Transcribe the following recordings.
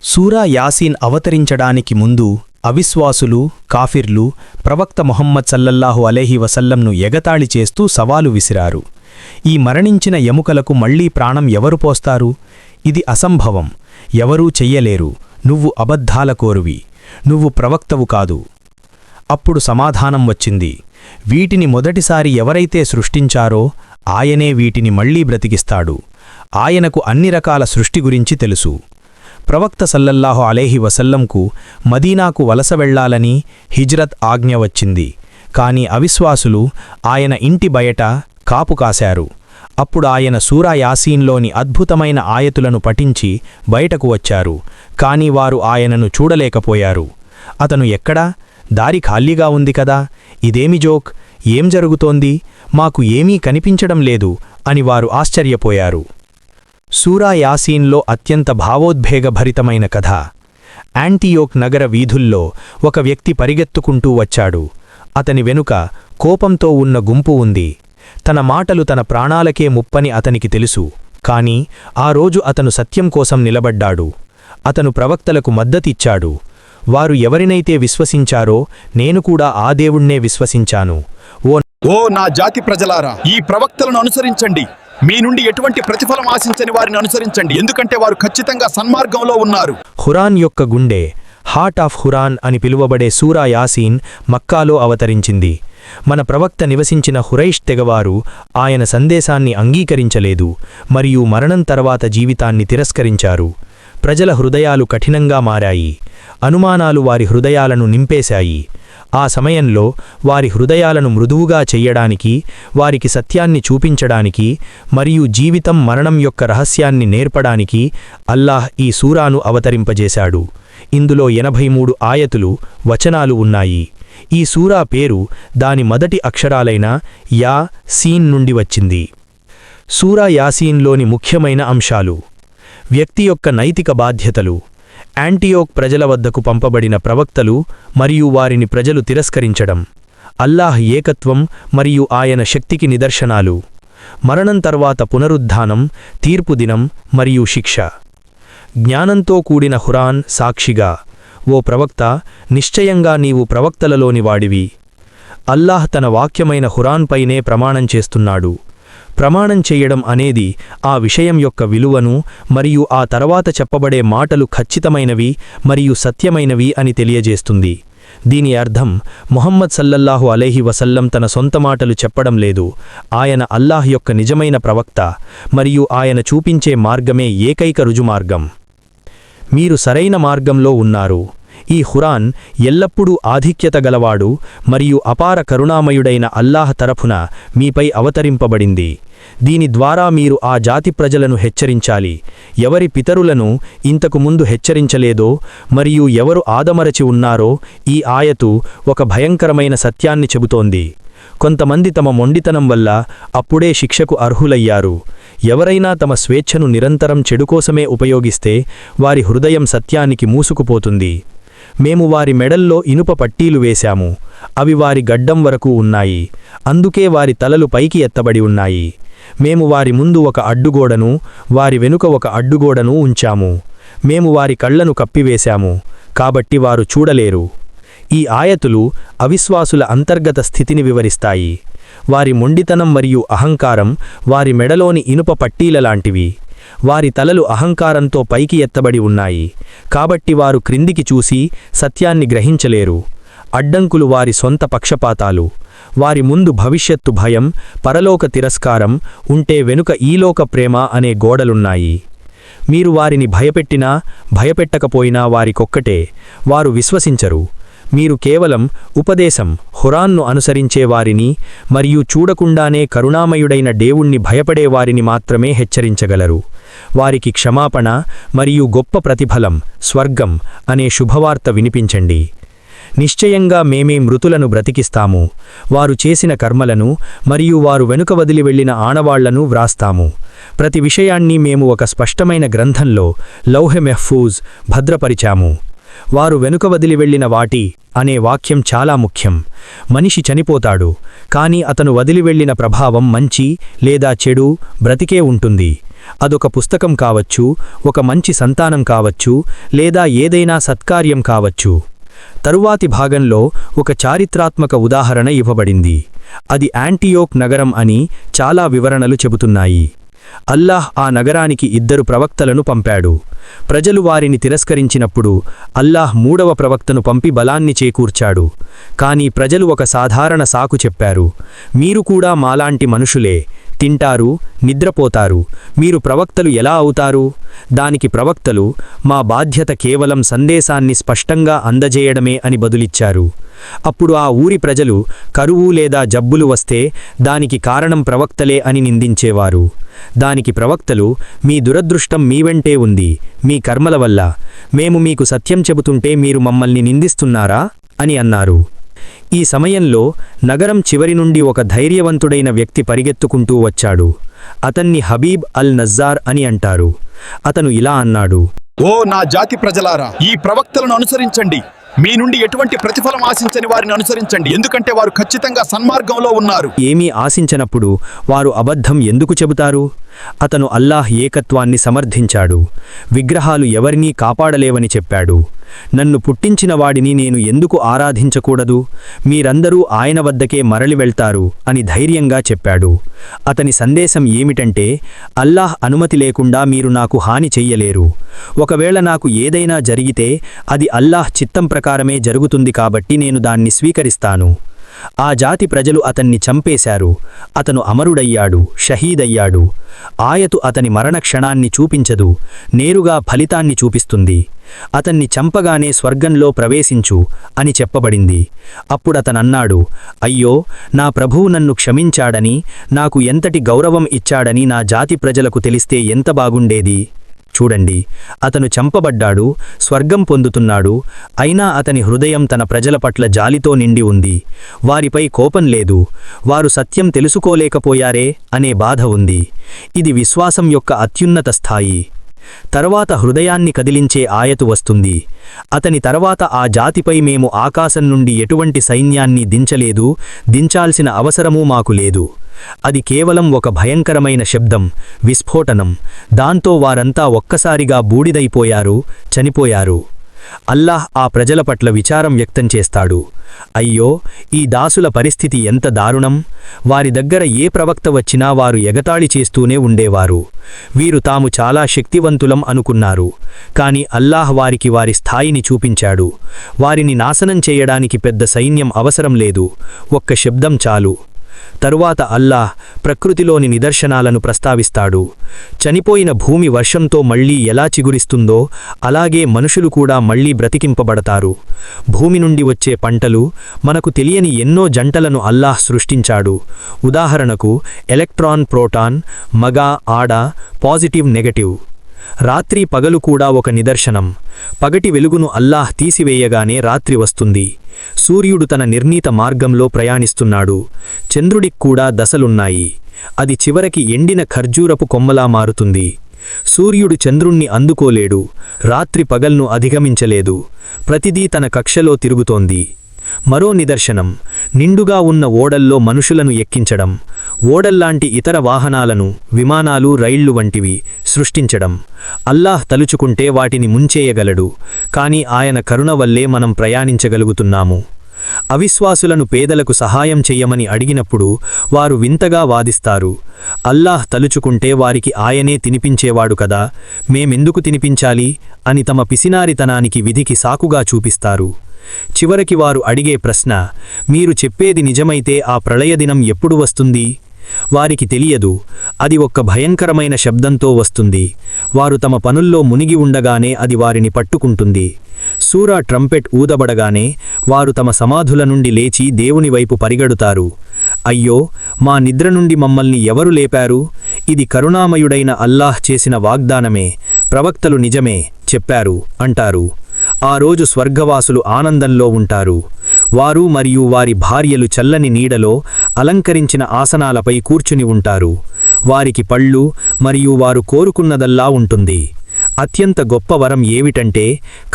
సూరా యాసీన్ అవతరించడానికి ముందు అవిశ్వాసులు కాఫిర్లు ప్రవక్త ముహమ్మద్ సల్లల్లాహు అలైహి వసల్లంను ఎగతాళి చేస్తూ సవాలు విసిరారు. ఈ మరణించిన ఎముకలకు మళ్లీ ప్రాణం ఎవరు పోస్తారు? ఇది అసంభవం, ఎవరూ చెయ్యలేరు, నువ్వు అబద్ధాల కోరువి, నువ్వు ప్రవక్తవు కాదు. అప్పుడు సమాధానం వచ్చింది, వీటిని మొదటిసారి ఎవరైతే సృష్టించారో ఆయనే వీటిని మళ్లీ బ్రతికిస్తాడు. ఆయనకు అన్ని రకాల సృష్టి గురించి తెలుసు. ప్రవక్త సల్లల్లాహు అలైహి వసల్లంకు మదీనాకు వలస వెళ్లాలని హిజ్రత్ ఆజ్ఞ వచ్చింది. కాని అవిశ్వాసులు ఆయన ఇంటి బయట కాపు కాశారు. అప్పుడు ఆయన సూరా యాసీన్లోని అద్భుతమైన ఆయతులను పఠించి బయటకు వచ్చారు. కాని వారు ఆయనను చూడలేకపోయారు. అతను ఎక్కడా? దారి ఖాళీగా ఉంది కదా, ఇదేమి జోక్, ఏం జరుగుతోంది, మాకు ఏమీ కనిపించడం లేదు అని వారు ఆశ్చర్యపోయారు. సూరా యాసీన్లో అత్యంత భావోద్వేగభరితమైన కథ. యాంటియోక్ నగర వీధుల్లో ఒక వ్యక్తి పరిగెత్తుకుంటూ వచ్చాడు. అతని వెనుక కోపంతో ఉన్న గుంపు ఉంది. తన మాటలు తన ప్రాణాలకే ముప్పని అతనికి తెలుసు. కాని ఆ రోజు అతను సత్యం కోసం నిలబడ్డాడు. అతను ప్రవక్తలకు మద్దతిచ్చాడు. వారు ఎవరినైతే విశ్వసించారో నేను కూడా ఆ దేవుణ్ణే విశ్వసించాను. ఓ నా జాతి ప్రజలారా, ఈ ప్రవక్తలను అనుసరించండి. మీ నుండి ఎటువంటి ప్రతిఫలం ఆశించని వారిని అనుసరించండి, ఎందుకంటే వారు ఖచ్చితంగా సన్మార్గంలో ఉన్నారు. ఖురాన్ యొక్క గుండె, హార్ట్ ఆఫ్ ఖురాన్ అని పిలువబడే సూరా యాసీన్ మక్కాలో అవతరించింది. మన ప్రవక్త నివసించిన హురైష్ తెగవారు ఆయన సందేశాన్ని అంగీకరించలేదు మరియు మరణం తర్వాత జీవితాన్ని తిరస్కరించారు. ప్రజల హృదయాలు కఠినంగా మారాయి. అనుమానాలు వారి హృదయాలను నింపేశాయి. ఆ సమయంలో వారి హృదయాలను మృదువుగా చెయ్యడానికి, వారికి సత్యాన్ని చూపించడానికి మరియు జీవితం మరణం యొక్క రహస్యాన్ని నేర్పడానికి అల్లాహ్ ఈ సూరాను అవతరింపజేశాడు. ఇందులో 83 ఆయతులు, వచనాలు ఉన్నాయి. ఈ సూరా పేరు దాని మొదటి అక్షరాలైన యా సీన్ నుండి వచ్చింది. సూరా యాసీన్లోని ముఖ్యమైన అంశాలు: వ్యక్తి యొక్క నైతిక బాధ్యతలు, యాంటియోక్ ప్రజల వద్దకు పంపబడిన ప్రవక్తలు మరియు వారిని ప్రజలు తిరస్కరించడం, అల్లాహ్ ఏకత్వం మరియు ఆయన శక్తికి నిదర్శనాలు, మరణం తర్వాత పునరుద్ధానం, తీర్పుదినం మరియు శిక్ష. జ్ఞానంతో కూడిన ఖురాన్ సాక్షిగా, ఓ ప్రవక్త, నిశ్చయంగా నీవు ప్రవక్తలలోని వాడివి. అల్లాహ్ తన వాక్యమైన ఖురాన్పైనే ప్రమాణం చేస్తున్నాడు. ప్రమాణం చెయ్యడం అనేది ఆ విషయం యొక్క విలువను మరియు ఆ తర్వాత చెప్పబడే మాటలు ఖచ్చితమైనవి మరియు సత్యమైనవి అని తెలియజేస్తుంది. దీని అర్థం ముహమ్మద్ సల్లల్లాహు అలైహి వసల్లం తన సొంత మాటలు చెప్పడం లేదు. ఆయన అల్లాహ్ యొక్క నిజమైన ప్రవక్త మరియు ఆయన చూపించే మార్గమే ఏకైక రుజుమార్గం. మీరు సరైన మార్గంలో ఉన్నారు. ఈ ఖురాన్ ఎల్లప్పుడూ ఆధిక్యత గలవాడు మరియు అపార కరుణామయుడైన అల్లాహ్ తరఫున మీపై అవతరింపబడింది. దీని ద్వారా మీరు ఆ జాతి ప్రజలను హెచ్చరించాలి, ఎవరి పితరులను ఇంతకు ముందు హెచ్చరించలేదో మరియు ఎవరు ఆదమరచి ఉన్నారో. ఈ ఆయతు ఒక భయంకరమైన సత్యాన్ని చెబుతోంది. కొంతమంది తమ మొండితనం వల్ల అప్పుడే శిక్షకు అర్హులయ్యారు. ఎవరైనా తమ స్వేచ్ఛను నిరంతరం చెడుకోసమే ఉపయోగిస్తే వారి హృదయం సత్యానికి మూసుకుపోతుంది. మేము వారి మెడల్లో ఇనుప పట్టీలు వేశాము, అవి వారి గడ్డం వరకు ఉన్నాయి, అందుకే వారి తలలు పైకి ఎత్తబడి ఉన్నాయి. మేము వారి ముందు ఒక అడ్డుగోడను, వారి వెనుక ఒక అడ్డుగోడను ఉంచాము. మేము వారి కళ్లను కప్పివేశాము, కాబట్టి వారు చూడలేరు. ఈ ఆయతులు అవిశ్వాసుల అంతర్గత స్థితిని వివరిస్తాయి. వారి మొండితనం మరియు అహంకారం వారి మెడలోని ఇనుప పట్టీలలాంటివి. వారి తలలు అహంకారంతో పైకి ఎత్తబడి ఉన్నాయి, కాబట్టి వారు క్రిందికి చూసి సత్యాన్ని గ్రహించలేరు. అడ్డంకులు వారి సొంత పక్షపాతాలు. వారి ముందు భవిష్యత్తు భయం, పరలోక తిరస్కారం ఉంటే వెనుక ఈలోక ప్రేమ అనే గోడలున్నాయి. మీరు వారిని భయపెట్టినా భయపెట్టకపోయినా వారికొక్కటే, వారు విశ్వసించరు. మీరు కేవలం ఉపదేశం ఖురాన్ను అనుసరించే వారిని మరియు చూడకుండానే కరుణామయుడైన దేవుణ్ణి భయపడేవారిని మాత్రమే హెచ్చరించగలరు. వారికి క్షమాపణ మరియు గొప్ప ప్రతిఫలం, స్వర్గం అనే శుభవార్త వినిపించండి. నిశ్చయంగా మేమే మృతులను బ్రతికిస్తాము, వారు చేసిన కర్మలను మరియు వారు వెనుక వదిలి వెళ్లిన ఆనవాళ్లను వ్రాస్తాము. ప్రతి విషయాన్ని మేము ఒక స్పష్టమైన గ్రంథంలో లౌహె మెహ్ఫూజ్ భద్రపరిచాము. వారు వెనుక వదిలి వెళ్లిన వాటి అనే వాక్యం చాలా ముఖ్యం. మనిషి చనిపోతాడు, కాని అతను వదిలి వెళ్లిన ప్రభావం మంచి లేదా చెడు బ్రతికే ఉంటుంది. అదొక పుస్తకం కావచ్చు, ఒక మంచి సంతానం కావచ్చు, లేదా ఏదైనా సత్కార్యం కావచ్చు. తరువాతి భాగంలో ఒక చారిత్రాత్మక ఉదాహరణ ఇవ్వబడింది. అది యాంటియోక్ నగరం అని చాలా వివరణలు చెబుతున్నాయి. అల్లాహ్ ఆ నగరానికి 2 ప్రవక్తలను పంపాడు. ప్రజలు వారిని తిరస్కరించినప్పుడు అల్లాహ్ 3వ ప్రవక్తను పంపి బలాన్ని చేకూర్చాడు. కాని ప్రజలు ఒక సాధారణ సాకు చెప్పారు, మీరు కూడా మాలాంటి మనుషులే, తింటారు, నిద్రపోతారు, మీరు ప్రవక్తలు ఎలా అవుతారు? దానికి ప్రవక్తలు, మా బాధ్యత కేవలం సందేశాన్ని స్పష్టంగా అందజేయడమే అని బదులిచ్చారు. అప్పుడు ఆ ఊరి ప్రజలు కరువు లేదా జబ్బులు వస్తే దానికి కారణం ప్రవక్తలే అని నిందించేవారు. దానికి ప్రవక్తలు, మీ దురదృష్టం మీ వెంటే ఉంది, మీ కర్మల వల్ల. మేము మీకు సత్యం చెబుతుంటే మీరు మమ్మల్ని నిందిస్తున్నారా అని అన్నారు. ఈ సమయంలో నగరం చివరి నుండి ఒక ధైర్యవంతుడైన వ్యక్తి పరిగెత్తుకుంటూ వచ్చాడు. అతన్ని హబీబ్ అల్ నజ్జార్ అని అంటారు. అతను ఇలా అన్నాడు, ఓ నా జాతి ప్రజలారా, ఈ ప్రవక్తలను అనుసరించండి. మీ నుండి ఎటువంటి ప్రతిఫలం ఆశించని వారిని అనుసరించండి, ఎందుకంటే వారు ఖచ్చితంగా సన్మార్గంలో ఉన్నారు. ఏమీ ఆశించనప్పుడు వారు అబద్ధం ఎందుకు చెబుతారు? అతను అల్లాహ్ ఏకత్వాన్ని సమర్థించాడు. విగ్రహాలు ఎవరినీ కాపాడలేవని చెప్పాడు. నన్ను పుట్టించిన వాడిని నేను ఎందుకు ఆరాధించకూడదు? మీరందరూ ఆయన వద్దకే మరలి వెళ్తారు అని ధైర్యంగా చెప్పాడు. అతని సందేశం ఏమిటంటే, అల్లాహ్ అనుమతి లేకుండా మీరు నాకు హాని చెయ్యలేరు. ఒకవేళ నాకు ఏదైనా జరిగితే అది అల్లాహ్ చిత్తం ప్రకారమే జరుగుతుంది, కాబట్టి నేను దాన్ని స్వీకరిస్తాను. ఆ జాతి ప్రజలు అతన్ని చంపేశారు. అతను అమరుడయ్యాడు, షహీదయ్యాడు. ఆయతు అతని మరణక్షణాన్ని చూపించదు, నేరుగా ఫలితాన్ని చూపిస్తుంది. అతన్ని చంపగానే స్వర్గంలో ప్రవేశించు అని చెప్పబడింది. అప్పుడతనన్నాడు, అయ్యో, నా ప్రభువు నన్ను క్షమించాడని, నాకు ఎంతటి గౌరవం ఇచ్చాడని నా జాతి ప్రజలకు తెలిస్తే ఎంత బాగుండేది. చూడండి, అతను చంపబడ్డాడు, స్వర్గం పొందుతున్నాడు. అయినా అతని హృదయం తన ప్రజల పట్ల జాలితో నిండి ఉంది. వారిపై కోపం లేదు. వారు సత్యం తెలుసుకోలేకపోయారే అనే బాధ ఉంది. ఇది విశ్వాసం యొక్క అత్యున్నత స్థాయి. తర్వాత హృదయాన్ని కదిలించే ఆయతు వస్తుంది. అతని తర్వాత ఆ జాతిపై మేము ఆకాశం నుండి ఎటువంటి సైన్యాన్ని దించలేదు, దించాల్సిన అవసరమూ మాకు లేదు. అది కేవలం ఒక భయంకరమైన శబ్దం, విస్ఫోటనం. దాంతో వారంతా ఒక్కసారిగా బూడిదైపోయారు, చనిపోయారు. అల్లాహ్ ఆ ప్రజల పట్ల విచారం వ్యక్తం చేస్తాడు. అయ్యో, ఈ దాసుల పరిస్థితి ఎంత దారుణం! వారి దగ్గర ఏ ప్రవక్త వచ్చినా వారు ఎగతాళి చేస్తూనే ఉండేవారు. వీరు తాము చాలా శక్తివంతులం అనుకున్నారు. కాని అల్లాహ్ వారికి వారి స్థాయిని చూపించాడు. వారిని నాశనం చేయడానికి పెద్ద సైన్యం అవసరం లేదు, ఒక్క శబ్దం చాలు. తరువాత అల్లాహ్ ప్రకృతిలోని నిదర్శనాలను ప్రస్తావిస్తాడు. చనిపోయిన భూమి వర్షంతో మళ్లీ ఎలా చిగురిస్తుందో అలాగే మనుషులు కూడా మళ్లీ బ్రతికింపబడతారు. భూమి నుండి వచ్చే పంటలు, మనకు తెలియని ఎన్నో జంటలను అల్లాహ్ సృష్టించాడు. ఉదాహరణకు ఎలక్ట్రాన్, ప్రోటాన్, మగ, ఆడ, పాజిటివ్, నెగటివ్. రాత్రి పగలు కూడా ఒక నిదర్శనం. పగటి వెలుగును అల్లాహ్ తీసివేయగానే రాత్రి వస్తుంది. సూర్యుడు తన నిర్ణీత మార్గంలో ప్రయాణిస్తున్నాడు. చంద్రుడికి కూడా దశలున్నాయి. అది చివరికి ఎండిన ఖర్జూరపు కొమ్మలా మారుతుంది. సూర్యుడు చంద్రుణ్ణి అందుకోలేడు, రాత్రి పగల్ను అధిగమించలేదు. ప్రతిదీ తన కక్షలో తిరుగుతోంది. మరో నిదర్శనం, నిండుగా ఉన్న ఓడల్లో మనుషులను ఎక్కించడం, ఓడల్లాంటి ఇతర వాహనాలను, విమానాలు, రైళ్లు వంటివి సృష్టించడం. అల్లాహ్ తలుచుకుంటే వాటిని ముంచేయగలడు, కాని ఆయన కరుణ వల్లే మనం ప్రయాణించగలుగుతున్నాము. అవిశ్వాసులను పేదలకు సహాయం చెయ్యమని అడిగినప్పుడు వారు వింతగా వాదిస్తారు. అల్లాహ్ తలుచుకుంటే వారికి ఆయనే తినిపించేవాడు కదా, మేమెందుకు తినిపించాలి అని తమ పిసినారితనానికి విధికి సాకుగా చూపిస్తారు. చివరికి వారు అడిగే ప్రశ్న, మీరు చెప్పేది నిజమైతే ఆ ప్రళయదినం ఎప్పుడు వస్తుంది? వారికి తెలియదు. అది ఒక్క భయంకరమైన శబ్దంతో వస్తుంది. వారు తమ పనుల్లో మునిగి ఉండగానే అది వారిని పట్టుకుంటుంది. సూరా ట్రంపెట్ ఊదబడగానే వారు తమ సమాధుల నుండి లేచి దేవుని వైపు పరిగెడుతారు. అయ్యో, మా నిద్ర నుండి మమ్మల్ని ఎవరు లేపారు? ఇది కరుణామయుడైన అల్లాహ్ చేసిన వాగ్దానమే, ప్రవక్తలు నిజమే చెప్పారు అంటారు. ఆ రోజు స్వర్గవాసులు ఆనందంలో ఉంటారు. వారు మరియు వారి భార్యలు చల్లని నీడలో అలంకరించిన ఆసనాలపై కూర్చుని ఉంటారు. వారికి పళ్ళు మరియు వారు కోరుకున్నదల్లా ఉంటుంది. అత్యంత గొప్ప వరం ఏమిటంటే,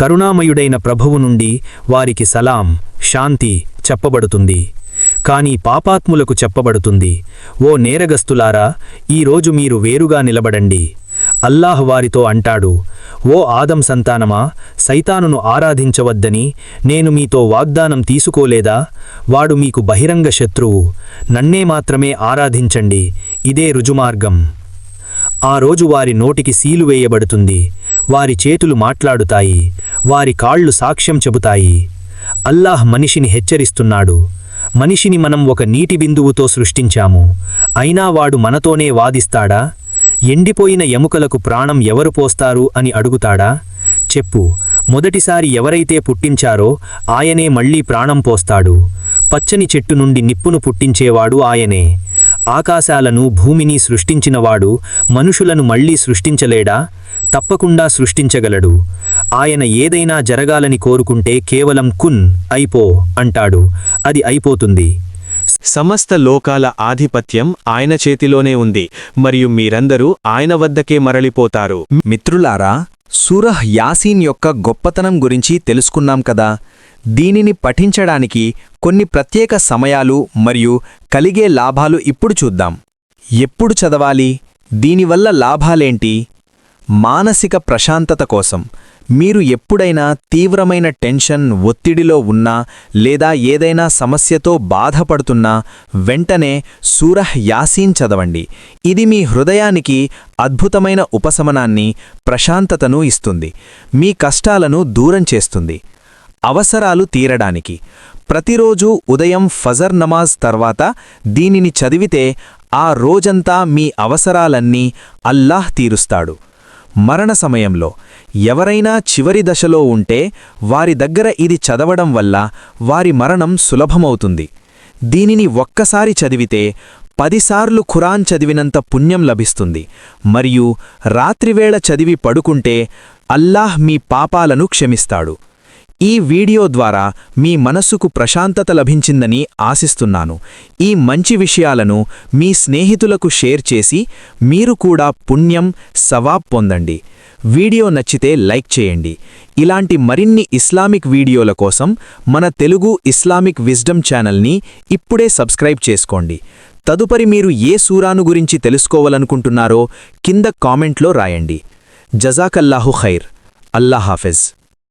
కరుణామయుడైన ప్రభువు నుండి వారికి సలాం, శాంతి చెప్పబడుతుంది. కాని పాపాత్ములకు చెప్పబడుతుంది, ఓ నేరగస్తులారా, ఈరోజు మీరు వేరుగా నిలబడండి. అల్లాహ్ వారితో అంటాడు, ఓ ఆదం సంతానమా, సైతానును ఆరాధించవద్దని నేను మీతో వాగ్దానం తీసుకోలేదా? వాడు మీకు బహిరంగ శత్రువు. నన్నే మాత్రమే ఆరాధించండి, ఇదే రుజుమార్గం. ఆ రోజు వారి నోటికి సీలు వేయబడుతుంది, వారి చేతులు మాట్లాడుతాయి, వారి కాళ్ళు సాక్ష్యం చెబుతాయి. అల్లాహ్ మనిషిని హెచ్చరిస్తున్నాడు, మనిషిని మనం ఒక నీటి బిందువుతో సృష్టించాము, అయినా వాడు మనతోనే వాదిస్తాడా? ఎండిపోయిన ఎముకలకు ప్రాణం ఎవరు పోస్తారు అని అడుగుతాడా? చెప్పు, మొదటిసారి ఎవరైతే పుట్టించారో ఆయనే మళ్లీ ప్రాణం పోస్తాడు. పచ్చని చెట్టు నుండి నిప్పును పుట్టించేవాడు ఆయనే. ఆకాశాలను భూమిని సృష్టించినవాడు మనుషులను మళ్లీ సృష్టించలేడా? తప్పకుండా సృష్టించగలడు. ఆయన ఏదైనా జరగాలని కోరుకుంటే కేవలం కున్ అయిపో అంటాడు, అది అయిపోతుంది. సమస్త లోకాల ఆధిపత్యం ఆయన చేతిలోనే ఉంది, మరియు మీరందరూ ఆయన వద్దకే మరలిపోతారు. మిత్రులారా, సూరహ్ యాసీన్ యొక్క గొప్పతనం గురించి తెలుసుకున్నాం కదా. దీనిని పఠించడానికి కొన్ని ప్రత్యేక సమయాలు మరియు కలిగే లాభాలు ఇప్పుడు చూద్దాం. ఎప్పుడు చదవాలి? దీనివల్ల లాభాలేంటి? మానసిక ప్రశాంతత కోసం మీరు ఎప్పుడైనా తీవ్రమైన టెన్షన్, ఒత్తిడిలో ఉన్నా లేదా ఏదైనా సమస్యతో బాధపడుతున్నా వెంటనే సూరహ్ యాసీన్ చదవండి. ఇది మీ హృదయానికి అద్భుతమైన ఉపశమనాన్ని, ప్రశాంతతను ఇస్తుంది. మీ కష్టాలను దూరం చేస్తుంది. అవసరాలు తీరడానికి ప్రతిరోజు ఉదయం ఫజర్ నమాజ్ తర్వాత దీనిని చదివితే ఆ రోజంతా మీ అవసరాలన్నీ అల్లాహ్ తీరుస్తాడు. మరణ సమయంలో ఎవరైనా చివరి దశలో ఉంటే వారి దగ్గర ఇది చదవడం వల్ల వారి మరణం సులభమవుతుంది. దీనిని ఒక్కసారి చదివితే 10 సార్లు ఖురాన్ చదివినంత పుణ్యం లభిస్తుంది. మరియు రాత్రివేళ చదివి పడుకుంటే అల్లాహ్ మీ పాపాలను క్షమిస్తాడు. ఈ వీడియో ద్వారా మీ మనస్సుకు ప్రశాంతత లభించిందని ఆశిస్తున్నాను. ఈ మంచి విషయాలను మీ స్నేహితులకు షేర్ చేసి మీరు కూడా పుణ్యం, సవాబ్ పొందండి. వీడియో నచ్చితే లైక్ చేయండి. ఇలాంటి మరిన్ని ఇస్లామిక్ వీడియోల కోసం మన తెలుగు ఇస్లామిక్ విజ్డమ్ ఛానల్ని ఇప్పుడే సబ్స్క్రైబ్ చేసుకోండి. తదుపరి మీరు ఏ సూరాను గురించి తెలుసుకోవాలనుకుంటున్నారో కింద కామెంట్లో రాయండి. జజాకల్లాహు ఖైర్. అల్లాహ్ హాఫిజ్.